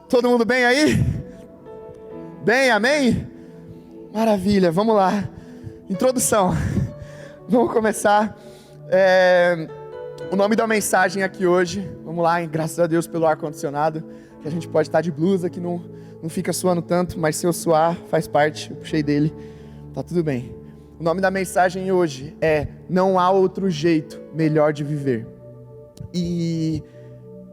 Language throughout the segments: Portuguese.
Todo mundo bem aí? Bem, amém? Maravilha, vamos lá. Introdução. Vamos começar. O nome da mensagem aqui hoje, vamos lá, graças a Deus pelo ar-condicionado, que a gente pode estar de blusa, que não fica suando tanto, mas se eu suar, faz parte, eu puxei dele, tá tudo bem. O nome da mensagem hoje é Não há outro jeito melhor de viver. E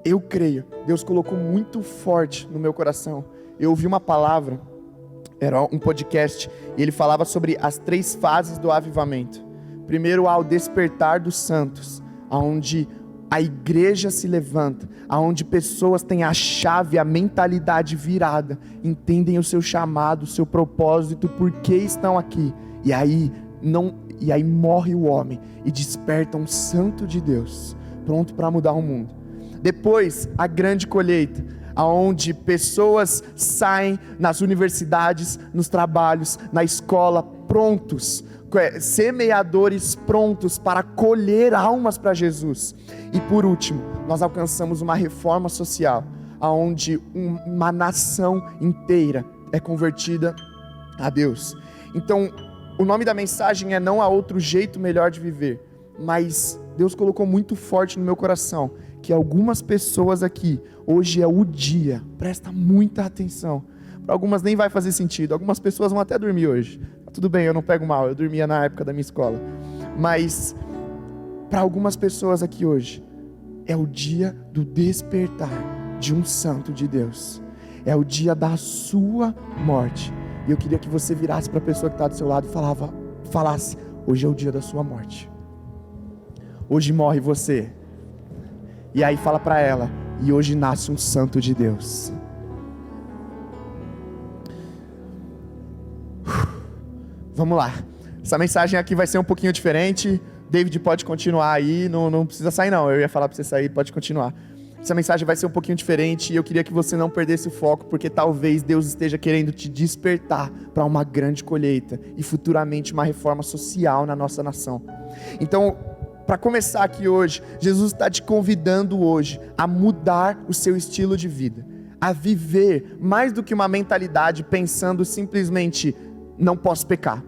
eu creio, Deus colocou muito forte no meu coração. Eu ouvi uma palavra, era um podcast, e ele falava sobre as 3 fases do avivamento. Primeiro, ao despertar dos santos, onde a igreja se levanta, onde pessoas têm a chave, a mentalidade virada, entendem o seu chamado, o seu propósito, por que estão aqui. E aí morre o homem e desperta um santo de Deus, pronto para mudar o mundo. Depois, a grande colheita, onde pessoas saem nas universidades, nos trabalhos, na escola, prontos, semeadores prontos para colher almas para Jesus. E por último, nós alcançamos uma reforma social, onde uma nação inteira é convertida a Deus. Então, o nome da mensagem é Não há outro jeito melhor de viver, mas Deus colocou muito forte no meu coração, que algumas pessoas aqui, hoje é o dia, presta muita atenção, para algumas nem vai fazer sentido, algumas pessoas vão até dormir hoje, tudo bem, eu não pego mal, eu dormia na época da minha escola, mas para algumas pessoas aqui hoje, é o dia do despertar de um santo de Deus, é o dia da sua morte, e eu queria que você virasse para a pessoa que está do seu lado e falasse, hoje é o dia da sua morte, hoje morre você. E aí fala para ela, e hoje nasce um santo de Deus. Vamos lá, essa mensagem aqui vai ser um pouquinho diferente. David pode continuar aí, não precisa sair não, eu ia falar para você sair, pode continuar. Essa mensagem vai ser um pouquinho diferente e eu queria que você não perdesse o foco, porque talvez Deus esteja querendo te despertar para uma grande colheita e futuramente uma reforma social na nossa nação. Então, para começar aqui hoje, Jesus está te convidando hoje a mudar o seu estilo de vida, a viver mais do que uma mentalidade pensando simplesmente, não posso pecar.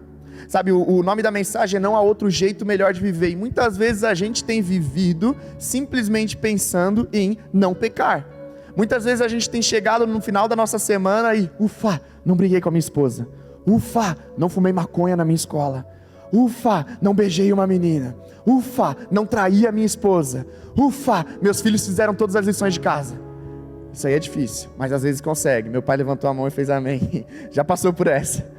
Sabe, o nome da mensagem é Não há outro jeito melhor de viver, e muitas vezes a gente tem vivido simplesmente pensando em não pecar. Muitas vezes a gente tem chegado no final da nossa semana e, ufa, não briguei com a minha esposa, ufa, não fumei maconha na minha escola, ufa, não beijei uma menina, ufa, não traí a minha esposa, ufa, meus filhos fizeram todas as lições de casa. Isso aí é difícil, mas às vezes consegue. Meu pai levantou a mão e fez amém, já passou por essa.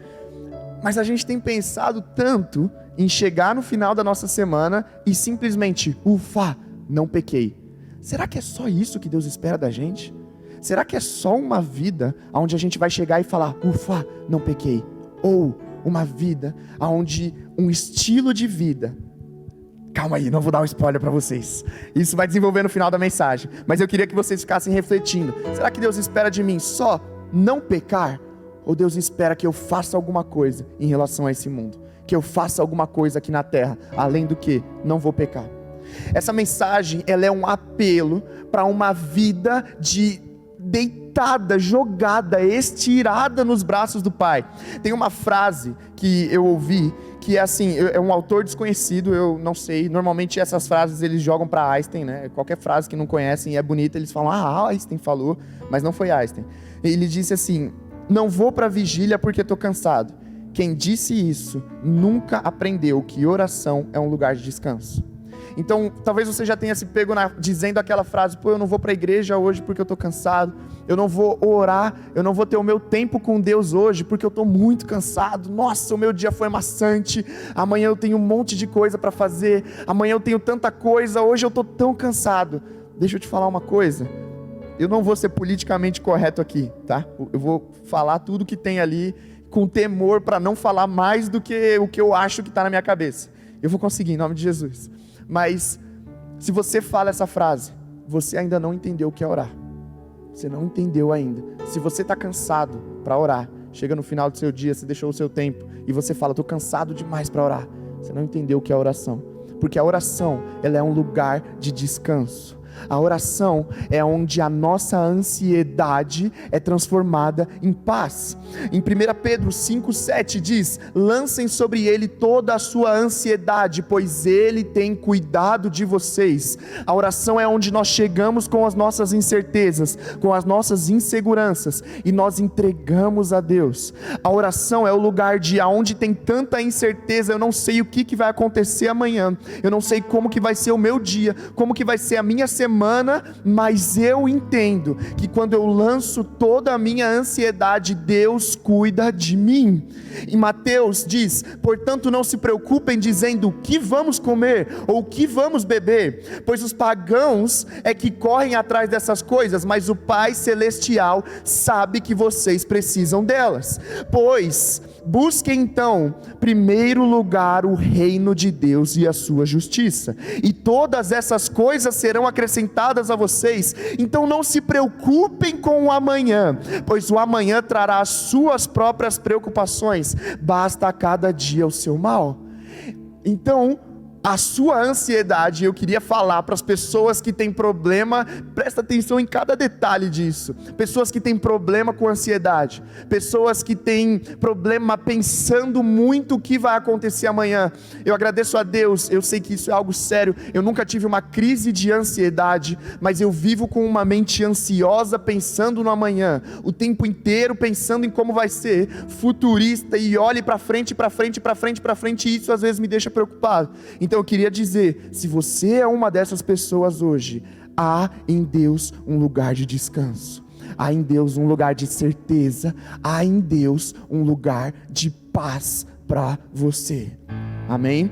Mas a gente tem pensado tanto em chegar no final da nossa semana e simplesmente, ufa, não pequei. Será que é só isso que Deus espera da gente? Será que é só uma vida onde a gente vai chegar e falar, ufa, não pequei? Ou uma vida onde um estilo de vida, calma aí, não vou dar um spoiler para vocês, isso vai desenvolver no final da mensagem, mas eu queria que vocês ficassem refletindo, será que Deus espera de mim só não pecar? Ou Deus espera que eu faça alguma coisa em relação a esse mundo, que eu faça alguma coisa aqui na terra, além do que não vou pecar? Essa mensagem, ela é um apelo para uma vida de deitada, jogada, estirada nos braços do Pai. Tem uma frase que eu ouvi, que é assim, é um autor desconhecido, eu não sei, normalmente essas frases eles jogam para Einstein, né? Qualquer frase que não conhecem e é bonita, eles falam, Einstein falou, mas não foi Einstein. Ele disse assim, não vou para a vigília porque estou cansado. Quem disse isso nunca aprendeu que oração é um lugar de descanso. Então, talvez você já tenha se pego dizendo aquela frase, eu não vou para a igreja hoje porque eu estou cansado, eu não vou orar, eu não vou ter o meu tempo com Deus hoje porque eu estou muito cansado, nossa, o meu dia foi maçante, amanhã eu tenho um monte de coisa para fazer, amanhã eu tenho tanta coisa, hoje eu estou tão cansado. Deixa eu te falar uma coisa, eu não vou ser politicamente correto aqui, tá? Eu vou falar tudo que tem ali com temor para não falar mais do que o que eu acho que está na minha cabeça. Eu vou conseguir, em nome de Jesus. Mas, se você fala essa frase, você ainda não entendeu o que é orar. Você não entendeu ainda. Se você está cansado para orar, chega no final do seu dia, você deixou o seu tempo, e você fala, estou cansado demais para orar. Você não entendeu o que é oração. Porque a oração, ela é um lugar de descanso. A oração é onde a nossa ansiedade é transformada em paz. Em 1 Pedro 5,7 diz: lancem sobre ele toda a sua ansiedade, pois ele tem cuidado de vocês. A oração é onde nós chegamos com as nossas incertezas, com as nossas inseguranças, e nós entregamos a Deus. A oração é o lugar de onde tem tanta incerteza, eu não sei o que vai acontecer amanhã, eu não sei como que vai ser o meu dia, como que vai ser a minha semana, mas eu entendo que quando eu lanço toda a minha ansiedade, Deus cuida de mim. Em Mateus diz: portanto não se preocupem dizendo o que vamos comer ou o que vamos beber, pois os pagãos é que correm atrás dessas coisas, mas o Pai Celestial sabe que vocês precisam delas. Pois busquem então, primeiro lugar, o reino de Deus e a sua justiça, e todas essas coisas serão acrescentadas a vocês. Então não se preocupem com o amanhã, pois o amanhã trará as suas próprias preocupações, basta a cada dia o seu mal. Então, a sua ansiedade, eu queria falar para as pessoas que têm problema, presta atenção em cada detalhe disso. Pessoas que têm problema com ansiedade, pessoas que têm problema pensando muito o que vai acontecer amanhã. Eu agradeço a Deus, eu sei que isso é algo sério, eu nunca tive uma crise de ansiedade, mas eu vivo com uma mente ansiosa pensando no amanhã, o tempo inteiro pensando em como vai ser, futurista, e olhe para frente, para frente, para frente, para frente, e isso às vezes me deixa preocupado. Então eu queria dizer, se você é uma dessas pessoas hoje, há em Deus um lugar de descanso, há em Deus um lugar de certeza, há em Deus um lugar de paz para você. Amém?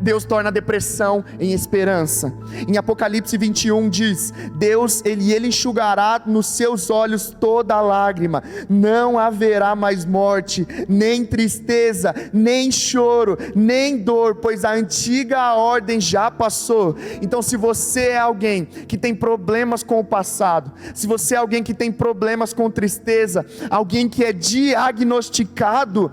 Deus torna a depressão em esperança. Em Apocalipse 21 diz: Deus, Ele enxugará nos seus olhos toda lágrima, não haverá mais morte, nem tristeza, nem choro, nem dor, pois a antiga ordem já passou. Então, se você é alguém que tem problemas com o passado, se você é alguém que tem problemas com tristeza, alguém que é diagnosticado,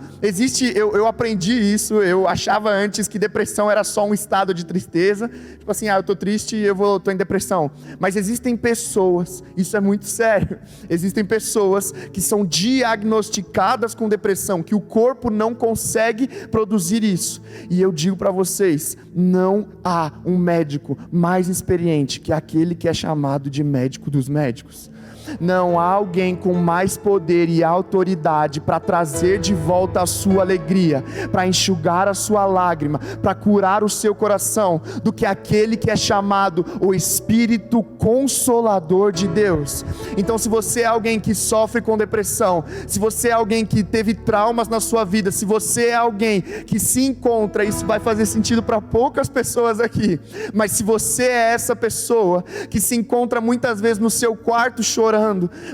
eu aprendi isso, eu achava antes que depressão era só um estado de tristeza, tipo assim, eu tô triste e tô em depressão. Mas existem pessoas, isso é muito sério, existem pessoas que são diagnosticadas com depressão, que o corpo não consegue produzir isso, e eu digo para vocês, não há um médico mais experiente que aquele que é chamado de médico dos médicos. Não há alguém com mais poder e autoridade para trazer de volta a sua alegria, para enxugar a sua lágrima, para curar o seu coração, do que aquele que é chamado o Espírito Consolador de Deus. Então, se você é alguém que sofre com depressão, se você é alguém que teve traumas na sua vida, se você é alguém que se encontra, isso vai fazer sentido para poucas pessoas aqui, mas se você é essa pessoa que se encontra muitas vezes no seu quarto chorando,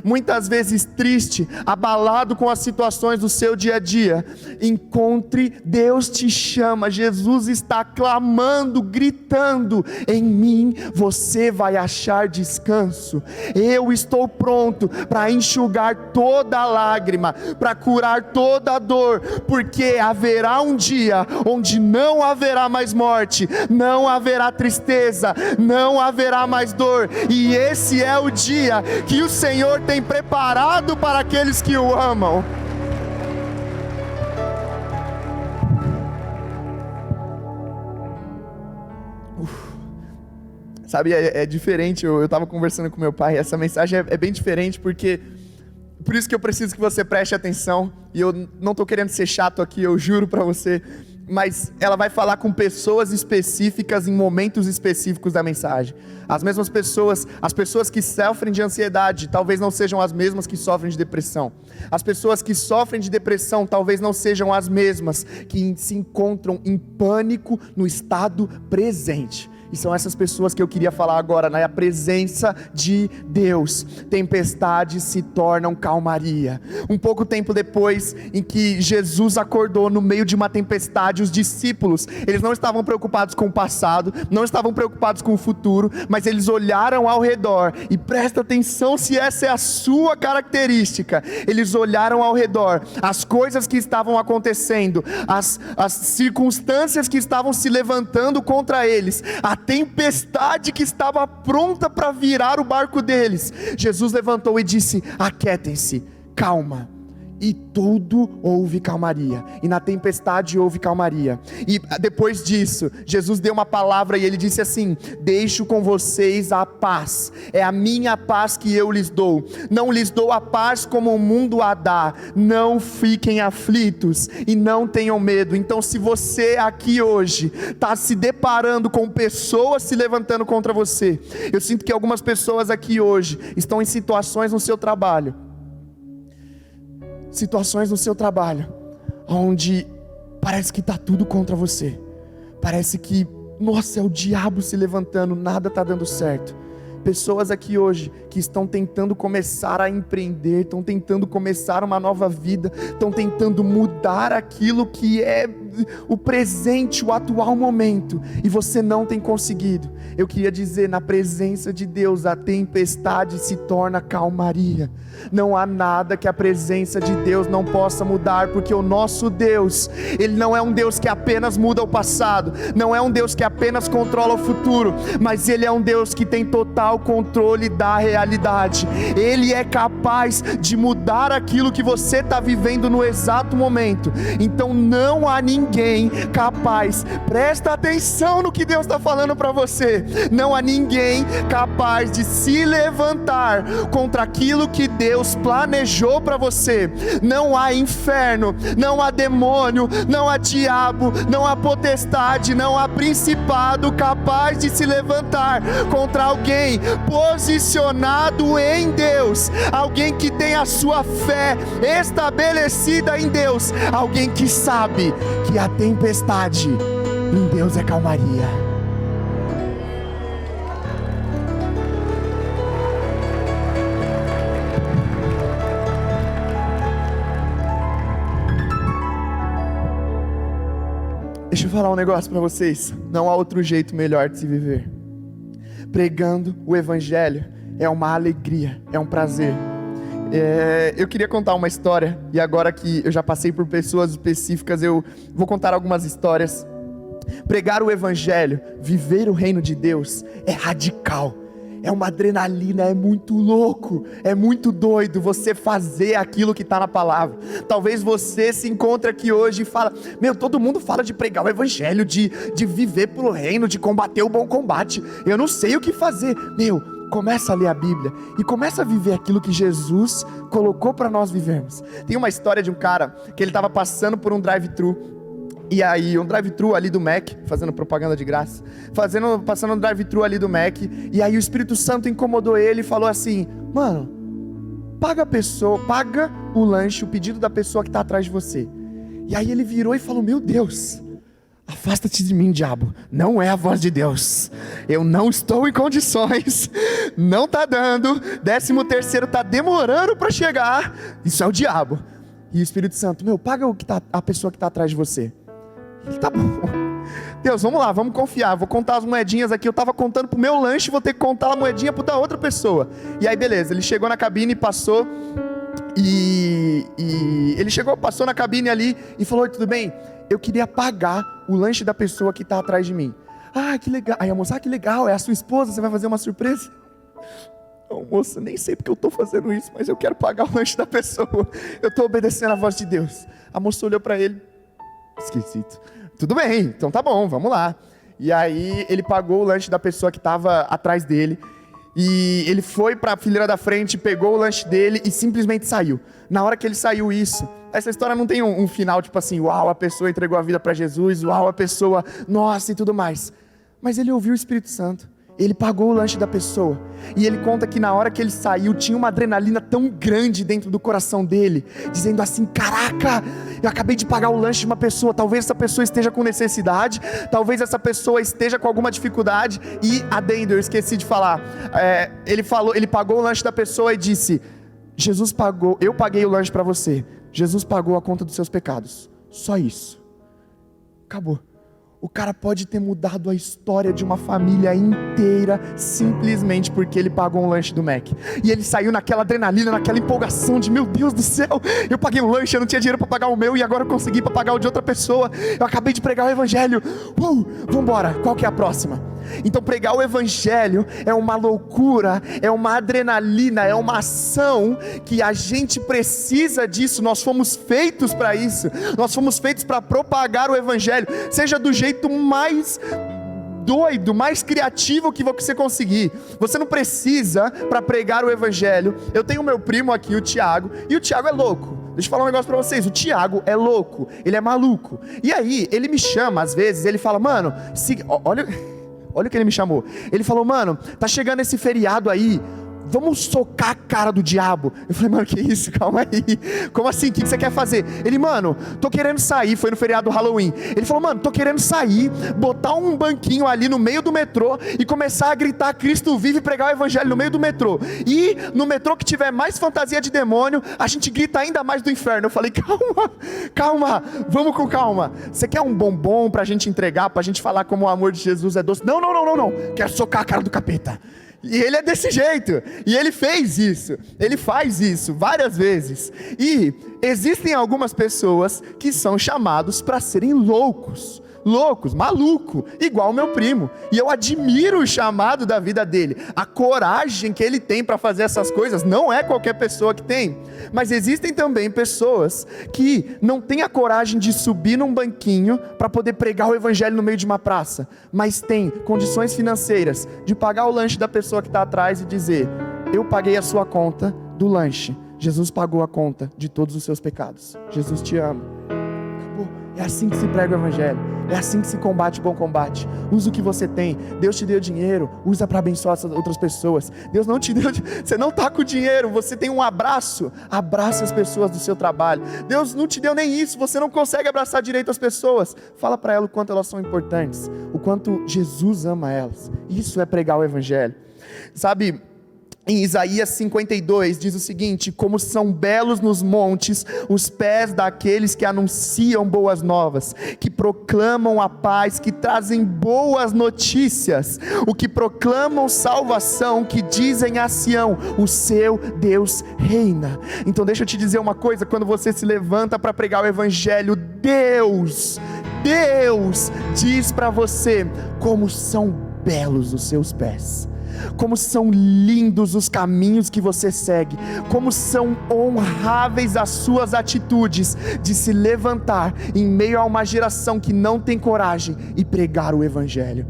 muitas vezes triste, abalado com as situações do seu dia a dia, encontre, Deus te chama, Jesus está clamando, gritando: em mim você vai achar descanso. Eu estou pronto para enxugar toda a lágrima, para curar toda a dor, porque haverá um dia onde não haverá mais morte, não haverá tristeza, não haverá mais dor, e esse é o dia que o Senhor tem preparado para aqueles que o amam. Sabe, é diferente. Eu estava conversando com meu pai, essa mensagem é bem diferente, porque por isso que eu preciso que você preste atenção, e eu não estou querendo ser chato aqui, eu juro para você, mas ela vai falar com pessoas específicas em momentos específicos da mensagem. As mesmas pessoas, as pessoas que sofrem de ansiedade, talvez não sejam as mesmas que sofrem de depressão. As pessoas que sofrem de depressão, talvez não sejam as mesmas que se encontram em pânico no estado presente. E são essas pessoas que eu queria falar agora, na presença de Deus, tempestades se tornam calmaria. Um pouco tempo depois, em que Jesus acordou no meio de uma tempestade, os discípulos, eles não estavam preocupados com o passado, não estavam preocupados com o futuro, mas eles olharam ao redor, e presta atenção se essa é a sua característica, eles olharam ao redor, as coisas que estavam acontecendo, as circunstâncias que estavam se levantando contra eles, a tempestade que estava pronta para virar o barco deles, Jesus levantou e disse: aquietem-se, calma. E tudo houve calmaria, e na tempestade houve calmaria. E depois disso, Jesus deu uma palavra e ele disse assim: deixo com vocês a paz, é a minha paz que eu lhes dou, não lhes dou a paz como o mundo a dá, não fiquem aflitos e não tenham medo. Então, se você aqui hoje está se deparando com pessoas se levantando contra você, eu sinto que algumas pessoas aqui hoje estão em situações no seu trabalho, onde parece que está tudo contra você, parece que, nossa, é o diabo se levantando, nada está dando certo. Pessoas aqui hoje que estão tentando começar a empreender, estão tentando começar uma nova vida, estão tentando mudar aquilo que é o presente, o atual momento, e você não tem conseguido. Eu queria dizer, na presença de Deus, a tempestade se torna calmaria. Não há nada que a presença de Deus não possa mudar, porque o nosso Deus, Ele não é um Deus que apenas muda o passado, não é um Deus que apenas controla o futuro, mas Ele é um Deus que tem total controle da realidade. Ele é capaz de mudar aquilo que você está vivendo no exato momento. Então não há ninguém capaz, presta atenção no que Deus está falando para você, não há ninguém capaz de se levantar contra aquilo que Deus planejou para você. Não há inferno, não há demônio, não há diabo, não há potestade, não há principado capaz de se levantar contra alguém posicionado em Deus, alguém que tem a sua fé estabelecida em Deus, alguém que sabe que a tempestade em Deus é calmaria. Deixa eu falar um negócio para vocês. Não há outro jeito melhor de se viver. Pregando o Evangelho é uma alegria, é um prazer. Eu queria contar uma história, e agora que eu já passei por pessoas específicas, eu vou contar algumas histórias. Pregar o Evangelho, viver o reino de Deus é radical. É uma adrenalina, é muito louco, é muito doido você fazer aquilo que está na palavra. Talvez você se encontre aqui hoje e fala: meu, todo mundo fala de pregar o Evangelho, de viver pelo reino, de combater o bom combate. Eu não sei o que fazer. Meu, começa a ler a Bíblia e começa a viver aquilo que Jesus colocou para nós vivermos. Tem uma história de um cara que ele estava passando por um drive-thru. E aí, um drive-thru ali do Mac, fazendo propaganda de graça, passando um drive-thru ali do Mac, e aí o Espírito Santo incomodou ele e falou assim: mano, paga o lanche, o pedido da pessoa que está atrás de você. E aí ele virou e falou: meu Deus, afasta-te de mim, diabo, não é a voz de Deus, eu não estou em condições, não está dando, 13º está demorando para chegar, isso é o diabo. E o Espírito Santo: meu, paga a pessoa que está atrás de você. Ele: tá bom, Deus, vamos lá, vamos confiar, vou contar as moedinhas aqui, eu estava contando pro meu lanche, vou ter que contar a moedinha para da outra pessoa. E aí beleza, ele chegou na cabine e passou, passou na cabine ali e falou: oi, tudo bem? Eu queria pagar o lanche da pessoa que está atrás de mim. Ah, que legal. Aí a moça: ah, que legal, é a sua esposa, você vai fazer uma surpresa? Não, moça, nem sei porque eu estou fazendo isso, mas eu quero pagar o lanche da pessoa, eu estou obedecendo a voz de Deus. A moça olhou para ele: esquisito. Tudo bem, então tá bom, vamos lá. E aí ele pagou o lanche da pessoa que estava atrás dele, e ele foi para a fileira da frente, pegou o lanche dele e simplesmente saiu. Na hora que ele saiu, essa história não tem um final tipo assim: uau, a pessoa entregou a vida para Jesus, uau, a pessoa, nossa, e tudo mais. Mas ele ouviu o Espírito Santo. Ele pagou o lanche da pessoa, e ele conta que na hora que ele saiu, tinha uma adrenalina tão grande dentro do coração dele, dizendo assim: caraca, eu acabei de pagar o lanche de uma pessoa, talvez essa pessoa esteja com necessidade, talvez essa pessoa esteja com alguma dificuldade. E adendo, eu esqueci de falar, ele pagou o lanche da pessoa e disse: Jesus pagou, eu paguei o lanche para você, Jesus pagou a conta dos seus pecados, só isso, acabou. O cara pode ter mudado a história de uma família inteira simplesmente porque ele pagou um lanche do Mac. E ele saiu naquela adrenalina, naquela empolgação de: meu Deus do céu, eu paguei um lanche, eu não tinha dinheiro para pagar o meu e agora eu consegui para pagar o de outra pessoa. Eu acabei de pregar o Evangelho. Vambora, qual que é a próxima? Então pregar o evangelho é uma loucura, é uma adrenalina, é uma ação que a gente precisa disso. Nós fomos feitos para isso, nós fomos feitos para propagar o evangelho, seja do jeito mais doido, mais criativo que você conseguir. Você não precisa para pregar o evangelho. Eu tenho o meu primo aqui, o Tiago, e o Tiago é louco. Deixa eu falar um negócio pra vocês, o Tiago é louco, ele é maluco. E aí, ele me chama às vezes, ele fala, mano, olha o que ele me chamou. Ele falou, mano, tá chegando esse feriado aí, vamos socar a cara do diabo. Eu falei, mano, que isso? Calma aí. Como assim? O que você quer fazer? Ele, mano, tô querendo sair. Foi no feriado do Halloween. Ele falou, mano, tô querendo sair, botar um banquinho ali no meio do metrô e começar a gritar Cristo vive e pregar o evangelho no meio do metrô. E no metrô que tiver mais fantasia de demônio, a gente grita ainda mais do inferno. Eu falei, calma, vamos com calma. Você quer um bombom pra gente entregar, pra gente falar como o amor de Jesus é doce? Não. Quero socar a cara do capeta. E ele é desse jeito, e ele fez isso, ele faz isso várias vezes. E existem algumas pessoas que são chamados para serem loucos, maluco, igual o meu primo. E eu admiro o chamado da vida dele, a coragem que ele tem para fazer essas coisas. Não é qualquer pessoa que tem. Mas existem também pessoas que não têm a coragem de subir num banquinho para poder pregar o evangelho no meio de uma praça, mas tem condições financeiras de pagar o lanche da pessoa que está atrás e dizer, eu paguei a sua conta do lanche, Jesus pagou a conta de todos os seus pecados, Jesus te ama. Acabou. É assim que se prega o evangelho, é assim que se combate o bom combate. Usa o que você tem. Deus te deu dinheiro, usa para abençoar outras pessoas. Deus não te deu, você não está com dinheiro, você tem um abraço, abraça as pessoas do seu trabalho. Deus não te deu nem isso, você não consegue abraçar direito as pessoas, fala para elas o quanto elas são importantes, o quanto Jesus ama elas. Isso é pregar o evangelho. Sabe, em Isaías 52 diz o seguinte, como são belos nos montes os pés daqueles que anunciam boas novas, que proclamam a paz, que trazem boas notícias, o que proclamam salvação, que dizem a Sião, o seu Deus reina. Então deixa eu te dizer uma coisa, quando você se levanta para pregar o evangelho, Deus diz para você, como são belos os seus pés, como são lindos os caminhos que você segue, como são honráveis as suas atitudes de se levantar em meio a uma geração que não tem coragem e pregar o evangelho.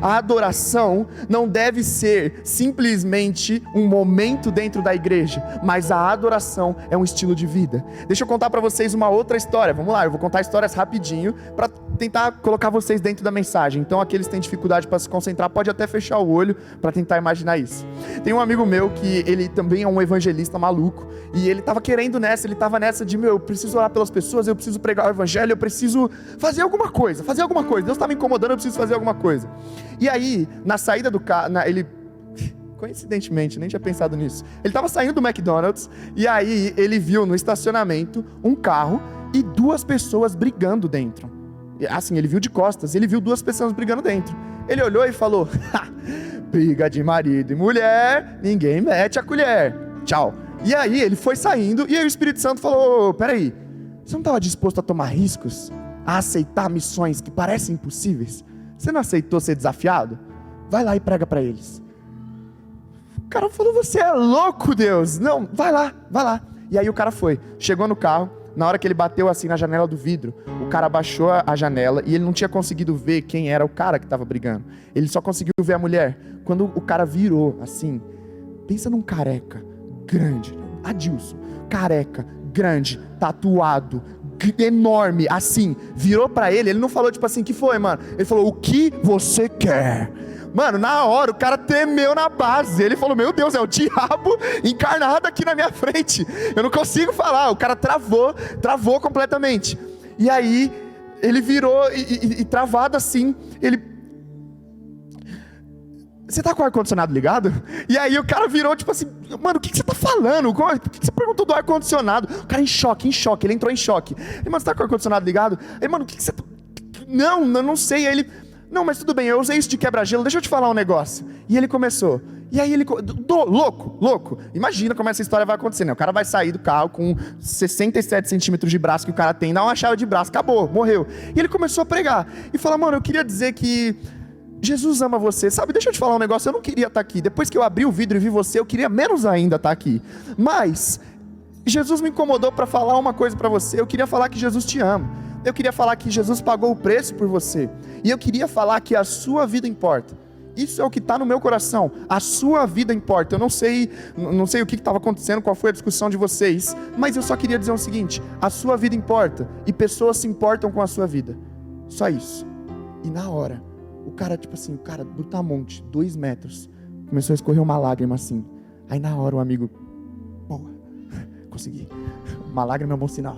A adoração não deve ser simplesmente um momento dentro da igreja, mas a adoração é um estilo de vida. Deixa eu contar para vocês uma outra história. Vamos lá, eu vou contar histórias rapidinho para tentar colocar vocês dentro da mensagem. Então aqueles que têm dificuldade para se concentrar, pode até fechar o olho para tentar imaginar isso. Tem um amigo meu que ele também é um evangelista maluco, e ele estava nessa de, eu preciso orar pelas pessoas, eu preciso pregar o evangelho, eu preciso fazer alguma coisa, Deus está me incomodando, eu preciso fazer alguma coisa. E aí, na saída do carro, ele, coincidentemente, nem tinha pensado nisso, ele estava saindo do McDonald's, e aí ele viu no estacionamento um carro e duas pessoas brigando dentro. Assim, ele viu de costas, ele viu duas pessoas brigando dentro. Ele olhou e falou, briga de marido e mulher, ninguém mete a colher, tchau. E aí ele foi saindo, e aí o Espírito Santo falou, peraí, você não estava disposto a tomar riscos? A aceitar missões que parecem impossíveis? Você não aceitou ser desafiado? Vai lá e prega para eles. O cara falou, você é louco, Deus. Não, vai lá. E aí o cara foi, chegou no carro, na hora que ele bateu assim na janela do vidro, o cara abaixou a janela e ele não tinha conseguido ver quem era o cara que estava brigando. Ele só conseguiu ver a mulher. Quando o cara virou assim, pensa num careca grande, Adilson, careca, grande, tatuado, enorme, assim, virou pra ele não falou tipo assim, que foi, mano? Ele falou, o que você quer? Mano, na hora o cara tremeu na base, ele falou, meu Deus, é o diabo encarnado aqui na minha frente, eu não consigo falar, o cara travou completamente. E aí, ele virou e travado assim, você tá com o ar-condicionado ligado? E aí o cara virou tipo assim, mano, o que você tá falando? Por que você perguntou do ar-condicionado? O cara em choque, ele entrou em choque. Ele, mano, você tá com o ar-condicionado ligado? Aí, mano, o que você tá... Não, eu não sei. Aí ele, não, mas tudo bem, eu usei isso de quebra-gelo, deixa eu te falar um negócio. E ele começou. E aí ele, louco, imagina como essa história vai acontecer, né? O cara vai sair do carro com 67 centímetros de braço que o cara tem, dá uma chave de braço, acabou, morreu. E ele começou a pregar. E falar, mano, eu queria dizer que Jesus ama você, sabe? Deixa eu te falar um negócio, eu não queria estar aqui. Depois que eu abri o vidro e vi você, eu queria menos ainda estar aqui. Mas Jesus me incomodou para falar uma coisa para você. Eu queria falar que Jesus te ama. Eu queria falar que Jesus pagou o preço por você. E eu queria falar que a sua vida importa. Isso é o que está no meu coração. A sua vida importa. Eu não sei o que estava acontecendo, qual foi a discussão de vocês, mas eu só queria dizer o seguinte: a sua vida importa e pessoas se importam com a sua vida. Só isso. E na hora, o cara do tamonte, 2 metros, começou a escorrer uma lágrima assim. Aí na hora o amigo, boa, consegui. Uma lágrima é um bom sinal.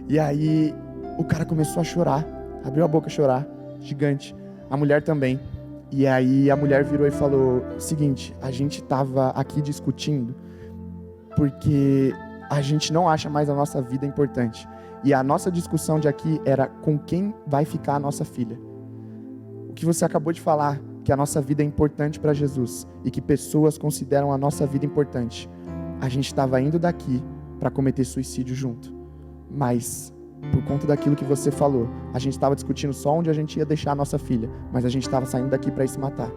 E aí o cara começou a chorar, abriu a boca a chorar, gigante. A mulher também. E aí a mulher virou e falou: seguinte, a gente estava aqui discutindo porque a gente não acha mais a nossa vida importante. E a nossa discussão de aqui era com quem vai ficar a nossa filha. O que você acabou de falar, que a nossa vida é importante para Jesus e que pessoas consideram a nossa vida importante. A gente estava indo daqui para cometer suicídio junto. Mas por conta daquilo que você falou, a gente estava discutindo só onde a gente ia deixar a nossa filha, mas a gente estava saindo daqui para ir se matar.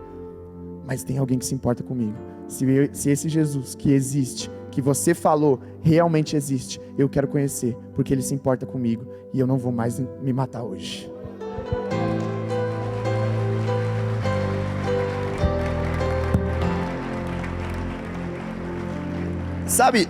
Mas tem alguém que se importa comigo. Se esse Jesus que existe, que você falou, realmente existe, eu quero conhecer, porque ele se importa comigo e eu não vou mais me matar hoje. Sabe,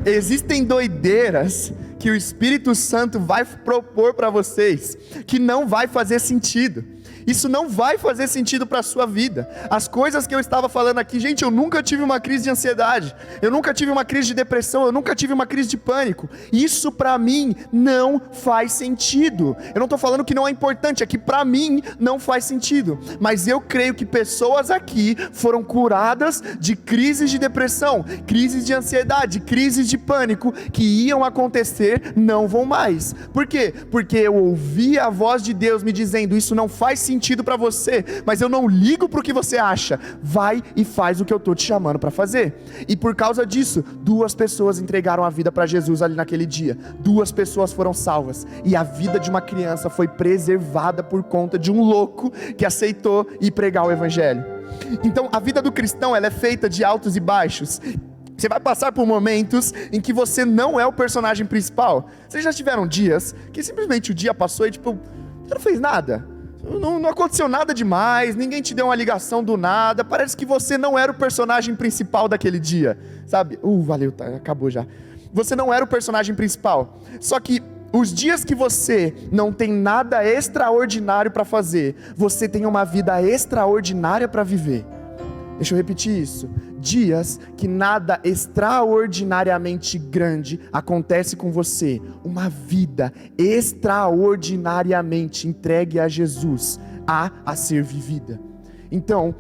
existem doideiras que o Espírito Santo vai propor para vocês, que não vai fazer sentido. Isso não vai fazer sentido para a sua vida. As coisas que eu estava falando aqui, gente, eu nunca tive uma crise de ansiedade, eu nunca tive uma crise de depressão, eu nunca tive uma crise de pânico. Isso para mim não faz sentido. Eu não estou falando que não é importante, é que para mim não faz sentido. Mas eu creio que pessoas aqui foram curadas de crises de depressão, crises de ansiedade, crises de pânico que iam acontecer, não vão mais. Por quê? Porque eu ouvi a voz de Deus me dizendo: isso não faz sentido para você, mas eu não ligo para o que você acha, vai e faz o que eu estou te chamando para fazer. E por causa disso, 2 pessoas entregaram a vida para Jesus ali naquele dia, 2 pessoas foram salvas, e a vida de uma criança foi preservada por conta de um louco que aceitou ir pregar o evangelho. Então a vida do cristão, ela é feita de altos e baixos. Você vai passar por momentos em que você não é o personagem principal. Vocês já tiveram dias que simplesmente o dia passou e você não fez nada? Não aconteceu nada demais, ninguém te deu uma ligação do nada, parece que você não era o personagem principal daquele dia, sabe? Valeu, tá, acabou já. Você não era o personagem principal, só que os dias que você não tem nada extraordinário para fazer, você tem uma vida extraordinária para viver. Deixa eu repetir isso. Dias que nada extraordinariamente grande acontece com você, uma vida extraordinariamente entregue a Jesus, a ser vivida. Então,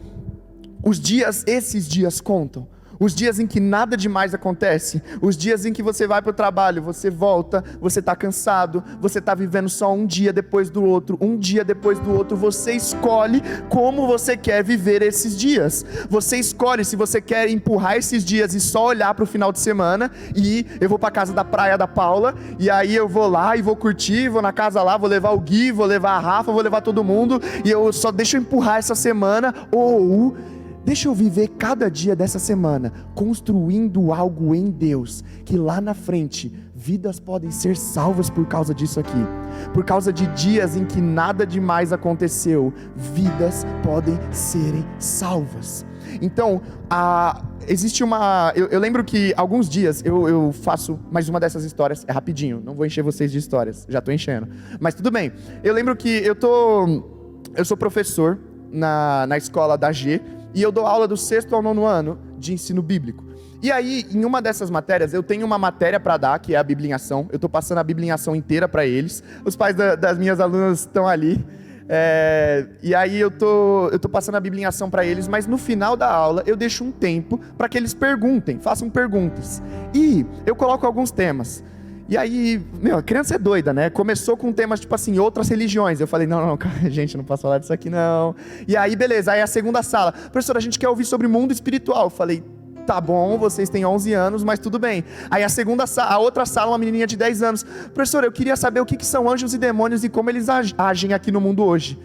esses dias contam. Os dias em que nada demais acontece, os dias em que você vai para o trabalho, você volta, você está cansado, você está vivendo só um dia depois do outro, você escolhe como você quer viver esses dias. Você escolhe se você quer empurrar esses dias e só olhar para o final de semana, e eu vou para a casa da praia da Paula, e aí eu vou lá e vou curtir, vou na casa lá, vou levar o Gui, vou levar a Rafa, vou levar todo mundo, e eu só deixo empurrar essa semana, ou deixa eu viver cada dia dessa semana construindo algo em Deus, que lá na frente vidas podem ser salvas por causa disso aqui. Por causa de dias em que nada demais aconteceu, vidas podem serem salvas. Então, existe uma... Eu lembro que alguns dias eu faço mais uma dessas histórias, é rapidinho, não vou encher vocês de histórias, já estou enchendo, mas tudo bem. Eu lembro que eu sou professor na escola da G, e eu dou aula do 6º ao 9º ano de ensino bíblico. E aí, em uma dessas matérias, eu tenho uma matéria para dar, que é a bibliação. Eu estou passando a bibliação inteira para eles. Os pais das minhas alunas estão ali. E aí eu tô passando a bibliação para eles, mas no final da aula eu deixo um tempo para que eles perguntem, façam perguntas. E eu coloco alguns temas. E aí, a criança é doida, né? Começou com temas tipo assim, outras religiões. Eu falei, não, gente, não posso falar disso aqui não. E aí, beleza, aí a segunda sala. Professor, a gente quer ouvir sobre mundo espiritual. Eu falei, tá bom, vocês têm 11 anos, mas tudo bem. Aí a outra sala, uma menininha de 10 anos. Professor, eu queria saber o que são anjos e demônios e como eles agem aqui no mundo hoje.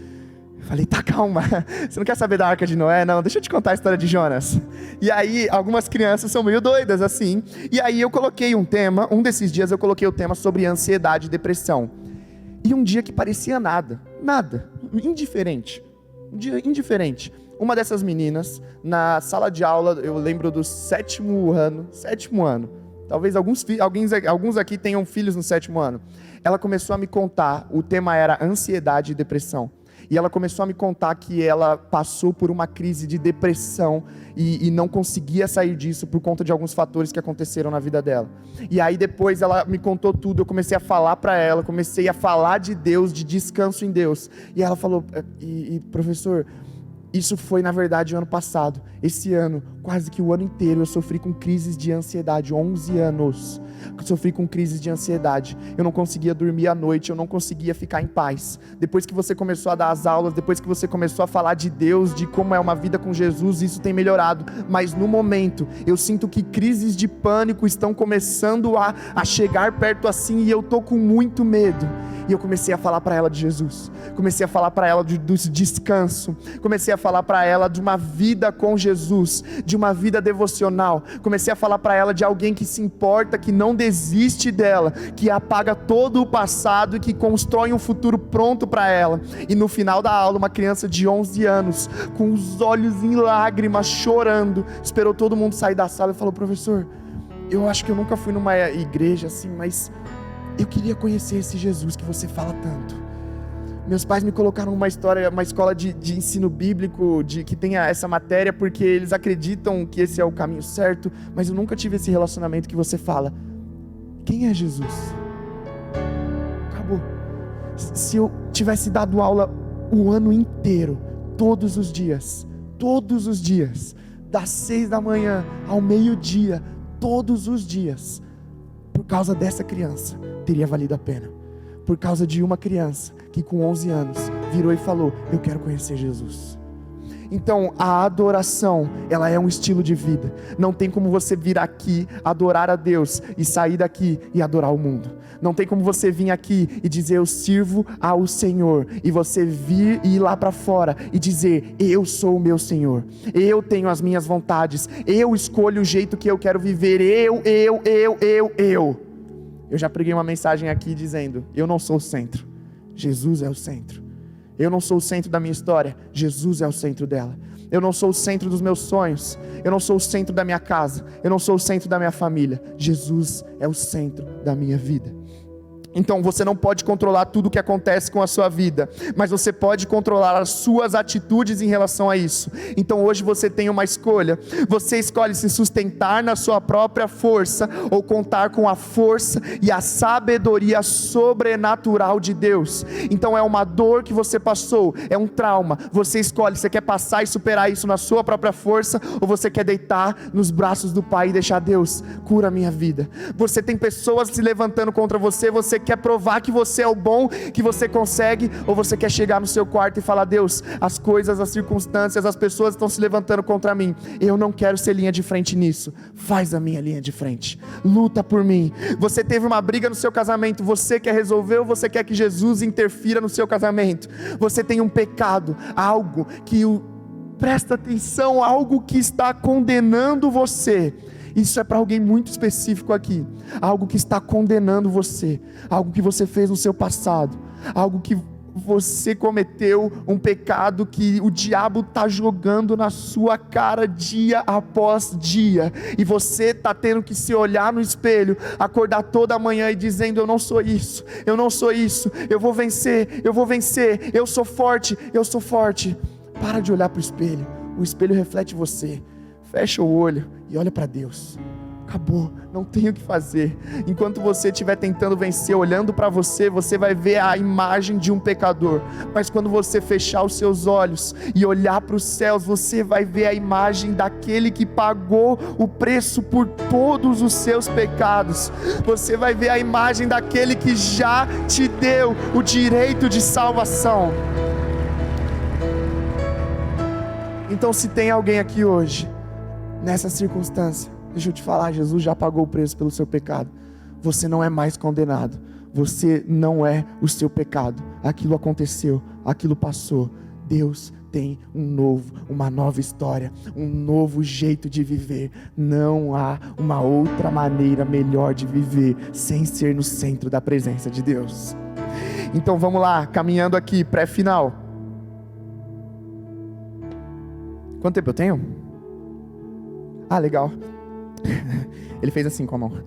Falei, tá, calma, você não quer saber da Arca de Noé? Não, deixa eu te contar a história de Jonas. E aí, algumas crianças são meio doidas, assim. E aí eu coloquei um tema, um desses dias eu coloquei o tema sobre ansiedade e depressão. E um dia que parecia nada, indiferente. Um dia indiferente. Uma dessas meninas, na sala de aula, eu lembro do sétimo ano. Talvez alguns aqui tenham filhos no 7º ano. Ela começou a me contar, o tema era ansiedade e depressão. E ela começou a me contar que ela passou por uma crise de depressão e não conseguia sair disso por conta de alguns fatores que aconteceram na vida dela. E aí depois ela me contou tudo, eu comecei a falar para ela, comecei a falar de Deus, de descanso em Deus. E ela falou, professor, isso foi na verdade o ano passado. Esse ano, quase que o ano inteiro, eu sofri com crises de ansiedade, 11 anos. Sofri com crises de ansiedade, eu não conseguia dormir à noite, eu não conseguia ficar em paz. Depois que você começou a dar as aulas, depois que você começou a falar de Deus, de como é uma vida com Jesus, isso tem melhorado. Mas no momento, eu sinto que crises de pânico estão começando a chegar perto assim, e eu tô com muito medo. E eu comecei a falar para ela de Jesus, comecei a falar para ela do descanso, comecei a falar para ela de uma vida com Jesus, de uma vida devocional, comecei a falar para ela de alguém que se importa, que não desiste dela, que apaga todo o passado e que constrói um futuro pronto para ela. E no final da aula, uma criança de 11 anos, com os olhos em lágrimas, chorando, esperou todo mundo sair da sala e falou, professor, eu acho que eu nunca fui numa igreja assim, mas eu queria conhecer esse Jesus que você fala tanto. Meus pais me colocaram numa escola de ensino bíblico, que tenha essa matéria, porque eles acreditam que esse é o caminho certo, mas eu nunca tive esse relacionamento que você fala. Quem é Jesus? Acabou. Se eu tivesse dado aula o ano inteiro, todos os dias, das 6 da manhã ao meio-dia, todos os dias, por causa dessa criança, teria valido a pena. Por causa de uma criança que com 11 anos virou e falou, eu quero conhecer Jesus. Então a adoração, ela é um estilo de vida. Não tem como você vir aqui adorar a Deus e sair daqui e adorar o mundo. Não tem como você vir aqui e dizer eu sirvo ao Senhor, e você vir e ir lá para fora e dizer eu sou o meu Senhor, eu tenho as minhas vontades, eu escolho o jeito que eu quero viver, eu já preguei uma mensagem aqui dizendo, eu não sou o centro, Jesus é o centro. Eu não sou o centro da minha história, Jesus é o centro dela. Eu não sou o centro dos meus sonhos, eu não sou o centro da minha casa, eu não sou o centro da minha família, Jesus é o centro da minha vida. Então você não pode controlar tudo o que acontece com a sua vida, mas você pode controlar as suas atitudes em relação a isso. Então hoje você tem uma escolha, você escolhe se sustentar na sua própria força, ou contar com a força e a sabedoria sobrenatural de Deus. Então é uma dor que você passou, é um trauma, você escolhe, você quer passar e superar isso na sua própria força, ou você quer deitar nos braços do Pai e deixar Deus, cura a minha vida. Você tem pessoas se levantando contra você, você quer provar que você é o bom, que você consegue, ou você quer chegar no seu quarto e falar, Deus, as coisas, as circunstâncias, as pessoas estão se levantando contra mim, eu não quero ser linha de frente nisso, faz a minha linha de frente, luta por mim. Você teve uma briga no seu casamento, você quer resolver ou você quer que Jesus interfira no seu casamento? Você tem um pecado, algo que, presta atenção, algo que está condenando você. Isso é para alguém muito específico aqui. Algo que está condenando você. Algo que você fez no seu passado. Algo que você cometeu, um pecado que o diabo está jogando na sua cara dia após dia. E você está tendo que se olhar no espelho, acordar toda manhã e dizendo, eu não sou isso, eu não sou isso, eu vou vencer, eu sou forte. Para de olhar para o espelho reflete você. Fecha o olho e olha para Deus. Acabou, não tem o que fazer. Enquanto você estiver tentando vencer, olhando para você, você vai ver a imagem de um pecador. Mas quando você fechar os seus olhos e olhar para os céus, você vai ver a imagem daquele que pagou o preço por todos os seus pecados. Você vai ver a imagem daquele que já te deu o direito de salvação. Então, se tem alguém aqui hoje nessa circunstância, deixa eu te falar, Jesus já pagou o preço pelo seu pecado. Você não é mais condenado. Você não é o seu pecado. Aquilo aconteceu, aquilo passou. Deus tem uma nova história, um novo jeito de viver. Não há uma outra maneira melhor de viver sem ser no centro da presença de Deus. Então vamos lá, caminhando aqui, pré-final. Quanto tempo eu tenho? Ah, legal. Ele fez assim com a mão.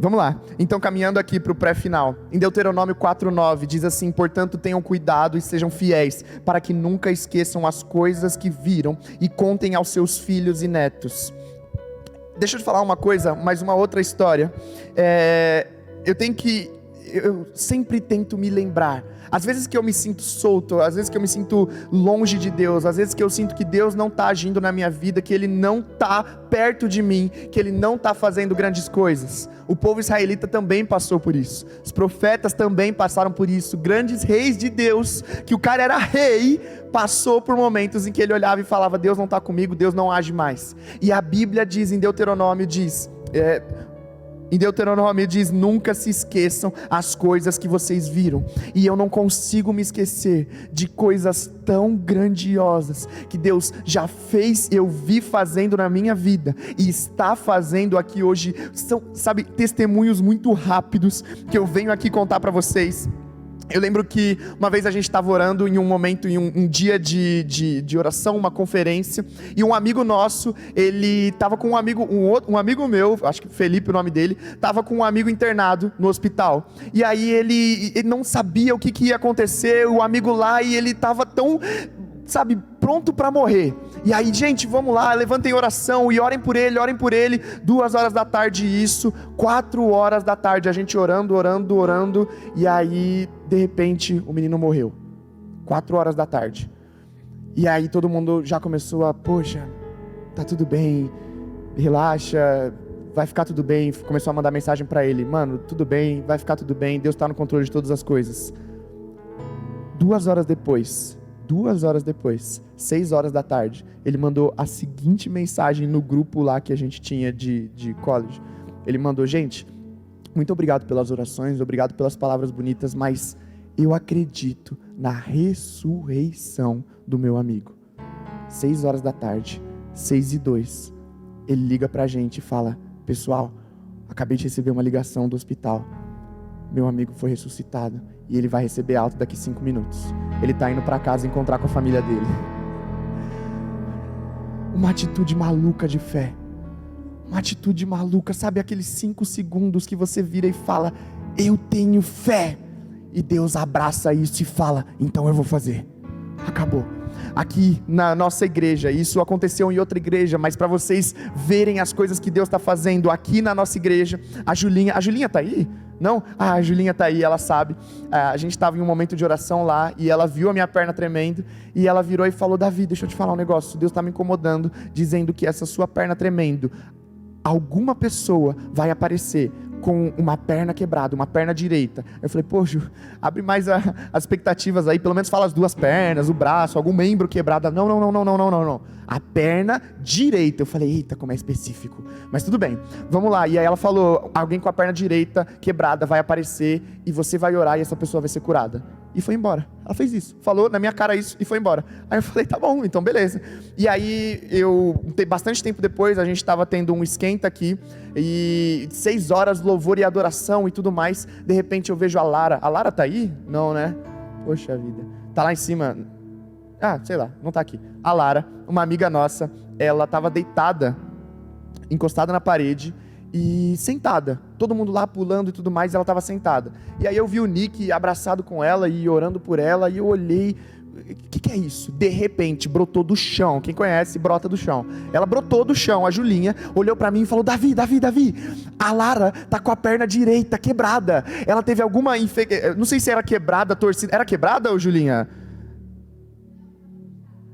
Vamos lá, então caminhando aqui para o pré-final, em Deuteronômio 4:9, diz assim: portanto tenham cuidado e sejam fiéis, para que nunca esqueçam as coisas que viram e contem aos seus filhos e netos. Deixa eu te falar uma coisa, mais uma outra história. Eu sempre tento me lembrar, às vezes que eu me sinto solto, às vezes que eu me sinto longe de Deus, às vezes que eu sinto que Deus não está agindo na minha vida, que Ele não está perto de mim, que Ele não está fazendo grandes coisas. O povo israelita também passou por isso, os profetas também passaram por isso, grandes reis de Deus, que o cara era rei, passou por momentos em que ele olhava e falava: Deus não está comigo, Deus não age mais. E a Bíblia diz, em Deuteronômio diz, nunca se esqueçam as coisas que vocês viram. E eu não consigo me esquecer de coisas tão grandiosas que Deus já fez, eu vi fazendo na minha vida e está fazendo aqui hoje. São, testemunhos muito rápidos que eu venho aqui contar para vocês. Eu lembro que uma vez a gente estava orando em um momento, em um dia de oração, uma conferência, e um amigo nosso, ele estava com um amigo meu, acho que Felipe o nome dele, estava com um amigo internado no hospital, e aí ele não sabia o que ia acontecer, o amigo lá, e ele estava tão, pronto para morrer. E aí, gente, vamos lá, levantem oração e orem por ele, 2h da tarde isso, 4h da tarde, a gente orando, e aí, de repente, o menino morreu, 4h da tarde, e aí todo mundo já começou a, poxa, tá tudo bem, relaxa, vai ficar tudo bem, começou a mandar mensagem para ele: mano, tudo bem, vai ficar tudo bem, Deus está no controle de todas as coisas. 2h depois, 6h da tarde, ele mandou a seguinte mensagem no grupo lá que a gente tinha de college. Ele mandou: gente, muito obrigado pelas orações, obrigado pelas palavras bonitas, mas eu acredito na ressurreição do meu amigo. 6h da tarde, 6h02, ele liga pra gente e fala: pessoal, acabei de receber uma ligação do hospital, meu amigo foi ressuscitado e ele vai receber alta daqui 5 minutos. Ele está indo para casa encontrar com a família dele. Uma atitude maluca de fé. Uma atitude maluca, aqueles 5 segundos que você vira e fala: eu tenho fé. E Deus abraça isso e fala: então eu vou fazer. Acabou. Aqui na nossa igreja, isso aconteceu em outra igreja, mas para vocês verem as coisas que Deus está fazendo aqui na nossa igreja, a Julinha está aí? Não? A Julinha está aí, ela sabe. A gente estava em um momento de oração lá, e ela viu a minha perna tremendo, e ela virou e falou: Davi, deixa eu te falar um negócio, Deus está me incomodando, dizendo que essa sua perna tremendo, alguma pessoa vai aparecer com uma perna quebrada, uma perna direita. Eu falei: poxa, abre mais as expectativas aí, pelo menos fala as 2 pernas, o braço, algum membro quebrado. Não. A perna direita. Eu falei: eita, como é específico. Mas tudo bem, vamos lá. E aí ela falou: alguém com a perna direita quebrada vai aparecer e você vai orar e essa pessoa vai ser curada. E foi embora. Ela fez isso, falou na minha cara isso e foi embora. Aí eu falei: tá bom, então beleza. E aí bastante tempo depois, a gente estava tendo um esquenta aqui, e 6h, louvor e adoração e tudo mais. De repente eu vejo a Lara. A Lara tá aí? Não, né? Poxa vida. Tá lá em cima. Sei lá, não tá aqui. A Lara, uma amiga nossa, ela estava deitada, encostada na parede e sentada, todo mundo lá pulando e tudo mais, ela estava sentada. E aí eu vi o Nick abraçado com ela e orando por ela, e eu olhei: o que é isso? De repente brotou do chão, quem conhece, brota do chão. Ela brotou do chão, a Julinha olhou pra mim e falou: Davi, a Lara tá com a perna direita quebrada, ela teve alguma não sei se era quebrada, torcida, era quebrada, ou Julinha?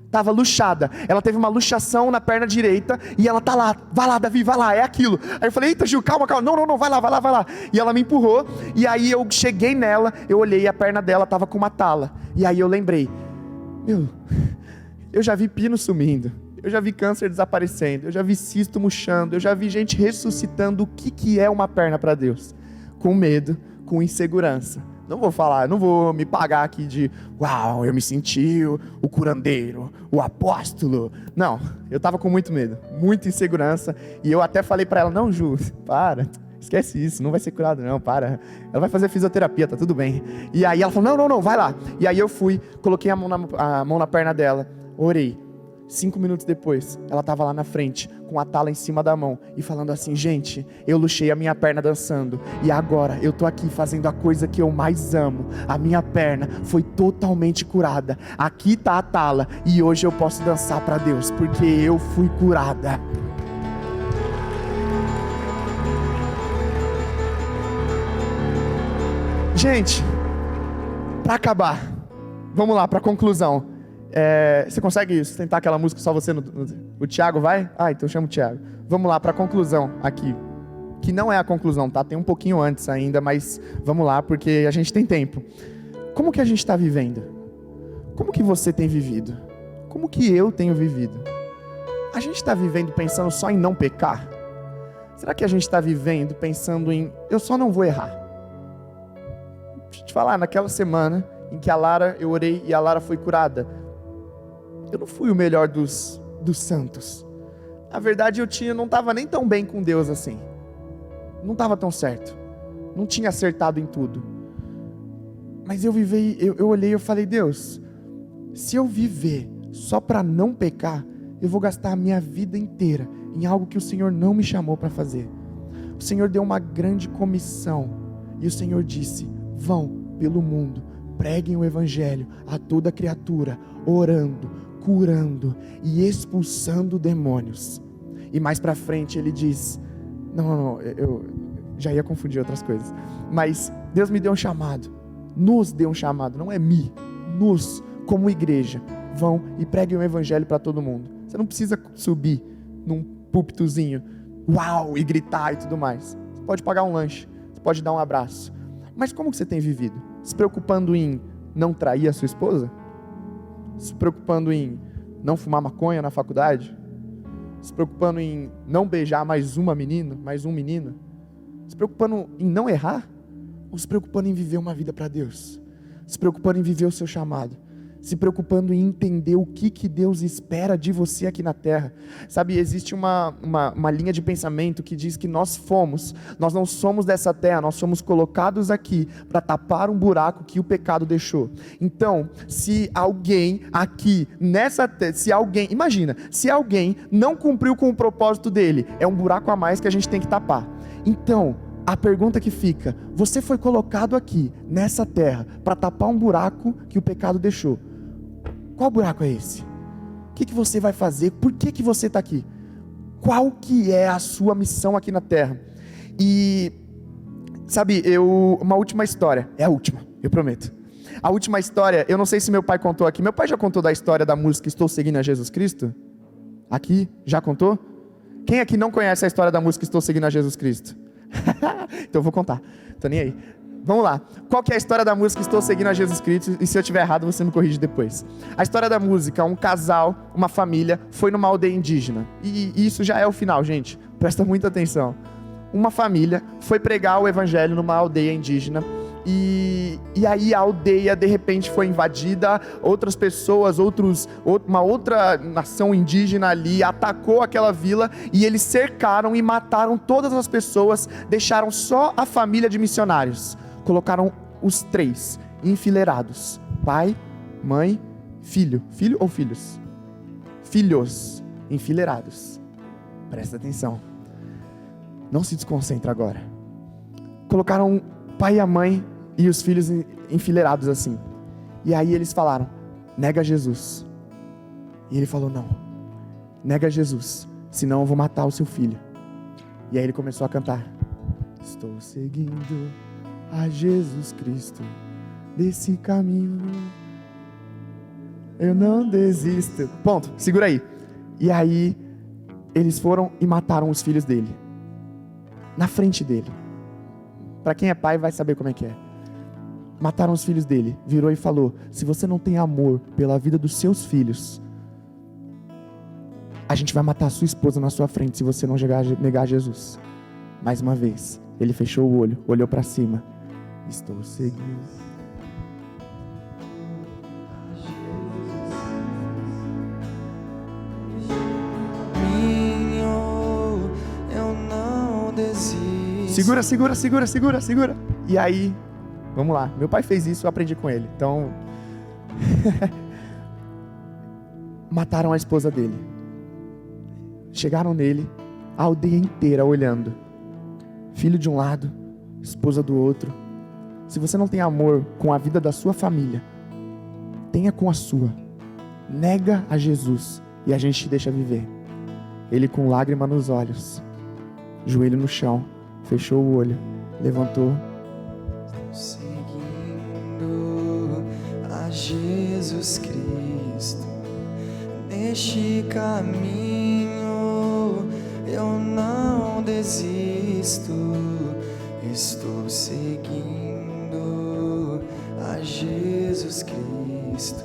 Estava luxada, ela teve uma luxação na perna direita, e ela tá lá: vai lá Davi, vai lá, é aquilo. Aí eu falei: eita Gil, calma, não, vai lá, e ela me empurrou, e aí eu cheguei nela, eu olhei e a perna dela estava com uma tala, e aí eu lembrei: eu já vi pino sumindo, eu já vi câncer desaparecendo, eu já vi cisto murchando, eu já vi gente ressuscitando. O que é uma perna para Deus? Com medo, com insegurança, Não vou falar, não vou me pagar aqui de, uau, eu me senti o curandeiro, o apóstolo. Não, eu tava com muito medo, muita insegurança. E eu até falei pra ela, não, Ju, para, esquece isso, não vai ser curado não, para. Ela vai fazer fisioterapia, tá tudo bem. E aí ela falou, não, vai lá. E aí eu fui, coloquei a mão na perna dela, orei. 5 minutos depois, ela estava lá na frente, com a tala em cima da mão, e falando assim, gente, eu luxei a minha perna dançando, e agora eu tô aqui fazendo a coisa que eu mais amo, a minha perna foi totalmente curada, aqui tá a tala, e hoje eu posso dançar para Deus, porque eu fui curada. Gente, para acabar, vamos lá, para conclusão. Você consegue sustentar aquela música só você? O Thiago vai? Então chama o Thiago. Vamos lá para a conclusão aqui. Que não é a conclusão, tá? Tem um pouquinho antes ainda, mas vamos lá porque a gente tem tempo. Como que a gente está vivendo? Como que você tem vivido? Como que eu tenho vivido? A gente está vivendo pensando só em não pecar? Será que a gente está vivendo pensando em eu só não vou errar? Deixa eu te falar, naquela semana em que eu orei e a Lara foi curada, eu não fui o melhor dos santos. Na verdade, não estava nem tão bem com Deus assim. Não estava tão certo. Não tinha acertado em tudo. Mas eu olhei e eu falei, Deus, se eu viver só para não pecar, eu vou gastar a minha vida inteira em algo que o Senhor não me chamou para fazer. O Senhor deu uma grande comissão. E o Senhor disse, vão pelo mundo, preguem o Evangelho a toda criatura, orando, curando e expulsando demônios. E mais pra frente ele diz, não, eu já ia confundir outras coisas, mas Deus me deu um chamado, nos deu um chamado, não é nos, como igreja, vão e preguem o Evangelho para todo mundo. Você não precisa subir num púlpitozinho, uau, e gritar e tudo mais. Você pode pagar um lanche, você pode dar um abraço, mas como que você tem vivido? Se preocupando em não trair a sua esposa? Se preocupando em não fumar maconha na faculdade? Se preocupando em não beijar mais um menino? Se preocupando em não errar? Ou se preocupando em viver uma vida para Deus? Se preocupando em viver o seu chamado? Se preocupando em entender o que Deus espera de você aqui na terra? Sabe, existe uma linha de pensamento que diz que nós não somos dessa terra, nós somos colocados aqui para tapar um buraco que o pecado deixou. Então, se alguém aqui nessa terra, imagina, se alguém não cumpriu com o propósito dele, é um buraco a mais que a gente tem que tapar. Então, a pergunta que fica, você foi colocado aqui nessa terra para tapar um buraco que o pecado deixou. Qual buraco é esse? O que você vai fazer? Por que você está aqui? Qual que é a sua missão aqui na terra? E, sabe, uma última história. É a última, eu prometo. A última história, eu não sei se meu pai contou aqui. Meu pai já contou da história da música Estou Seguindo a Jesus Cristo? Aqui? Já contou? Quem aqui não conhece a história da música Estou Seguindo a Jesus Cristo? Então eu vou contar. Tô nem aí. Vamos lá. Qual que é a história da música Estou Seguindo a Jesus Cristo? E se eu estiver errado, você me corrige depois. A história da música, um casal, uma família, foi numa aldeia indígena. E isso já é o final, gente. Presta muita atenção. Uma família foi pregar o evangelho numa aldeia indígena. E aí a aldeia de repente foi invadida, outras pessoas, uma outra nação indígena ali atacou aquela vila e eles cercaram e mataram todas as pessoas, deixaram só a família de missionários. Colocaram os 3 enfileirados, pai, mãe, filho ou filhos? Filhos enfileirados. Presta atenção, não se desconcentra agora. Colocaram o pai e a mãe e os filhos enfileirados assim. E aí eles falaram, nega Jesus. E ele falou, não, nega Jesus, senão eu vou matar o seu filho. E aí ele começou a cantar, estou seguindo a Jesus Cristo, desse caminho eu não desisto. Ponto, segura aí. E aí eles foram e mataram os filhos dele, na frente dele. Para quem é pai vai saber como é que é. Mataram os filhos dele, virou e falou, se você não tem amor pela vida dos seus filhos, a gente vai matar a sua esposa na sua frente se você não negar Jesus. Mais uma vez, ele fechou o olho, olhou para cima estou seguindo. Eu não desisto. Segura. E aí, vamos lá. Meu pai fez isso, eu aprendi com ele. Então, mataram a esposa dele. Chegaram nele, a aldeia inteira olhando. Filho de um lado, esposa do outro. Se você não tem amor com a vida da sua família, tenha com a sua. Nega a Jesus e a gente te deixa viver. Ele com lágrima nos olhos, joelho no chão, fechou o olho, levantou. Seguindo a Jesus Cristo, neste caminho eu não desisto. Estou seguindo a Jesus Cristo,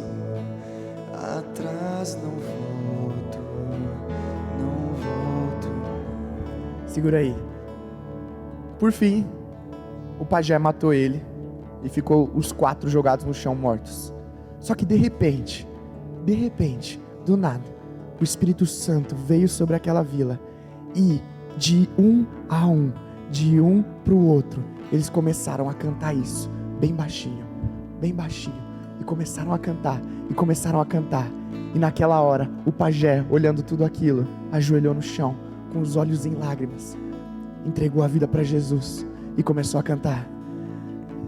atrás não volto, não volto. Segura aí. Por fim, o pajé matou ele e ficou os 4 jogados no chão mortos. Só que de repente, do nada, o Espírito Santo veio sobre aquela vila e de um a um, de um para o outro, eles começaram a cantar isso, bem baixinho, e começaram a cantar. E naquela hora, o pajé, olhando tudo aquilo, ajoelhou no chão, com os olhos em lágrimas, entregou a vida para Jesus e começou a cantar.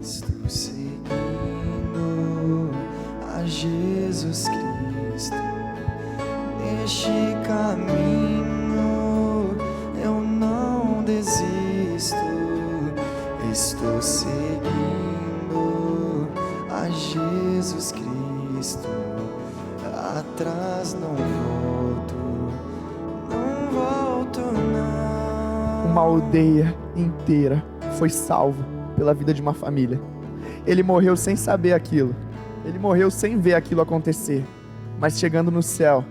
Estou seguindo a Jesus Cristo, neste caminho eu não desisto. Estou seguindo a Jesus Cristo, atrás não volto não. Uma aldeia inteira foi salva pela vida de uma família. Ele morreu sem saber aquilo. Ele morreu sem ver aquilo acontecer. Mas chegando no céu,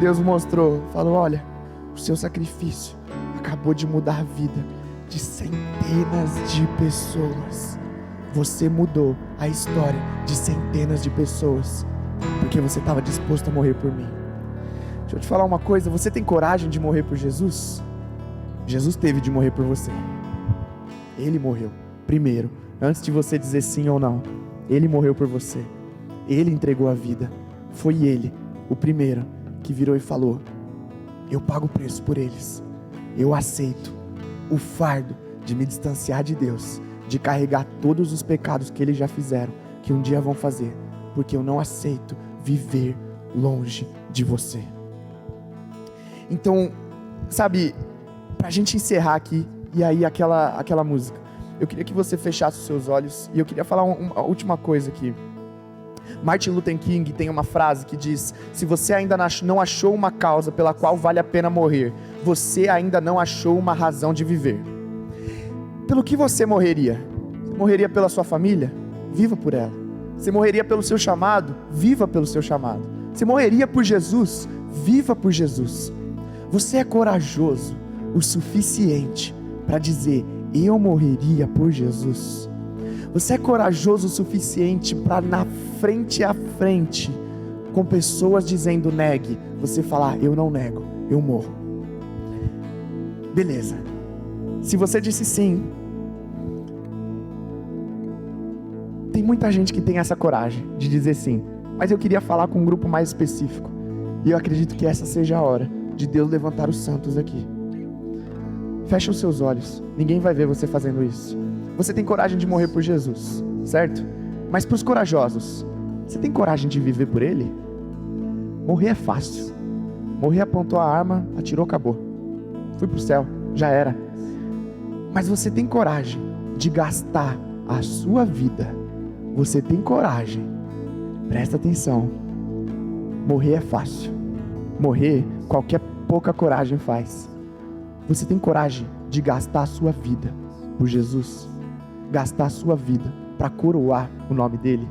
Deus mostrou, falou: olha, o seu sacrifício acabou de mudar a vida de centenas de pessoas. Você mudou a história de centenas de pessoas, porque você estava disposto a morrer por mim. Deixa eu te falar uma coisa, você tem coragem de morrer por Jesus? Jesus teve de morrer por você. Ele morreu primeiro, antes de você dizer sim ou não. Ele morreu por você. Ele entregou a vida. Foi ele, o primeiro, que virou e falou: eu pago o preço por eles. Eu aceito o fardo de me distanciar de Deus, de carregar todos os pecados que eles já fizeram, que um dia vão fazer, porque eu não aceito viver longe de você. Então, sabe, pra gente encerrar aqui, e aí aquela música, eu queria que você fechasse os seus olhos, e eu queria falar uma última coisa aqui. Martin Luther King tem uma frase que diz: se você ainda não achou uma causa pela qual vale a pena morrer, você ainda não achou uma razão de viver. Pelo que você morreria? Você morreria pela sua família? Viva por ela. Você morreria pelo seu chamado? Viva pelo seu chamado. Você morreria por Jesus? Viva por Jesus. Você é corajoso o suficiente para dizer: eu morreria por Jesus? Você é corajoso o suficiente para, na frente a frente, com pessoas dizendo negue, você falar: eu não nego, eu morro? Beleza. Se você disse sim, tem muita gente que tem essa coragem de dizer sim, mas eu queria falar com um grupo mais específico, e eu acredito que essa seja a hora de Deus levantar os santos aqui. Fecha os seus olhos, ninguém vai ver você fazendo isso. Você tem coragem de morrer por Jesus, certo? Mas para os corajosos, você tem coragem de viver por Ele? Morrer é fácil. Morrer, apontou a arma, atirou, acabou. Fui pro céu, já era. Mas você tem coragem de gastar a sua vida? Você tem coragem? Presta atenção. Morrer é fácil. Morrer, qualquer pouca coragem faz. Você tem coragem de gastar a sua vida por Jesus? Gastar a sua vida para coroar o nome dele?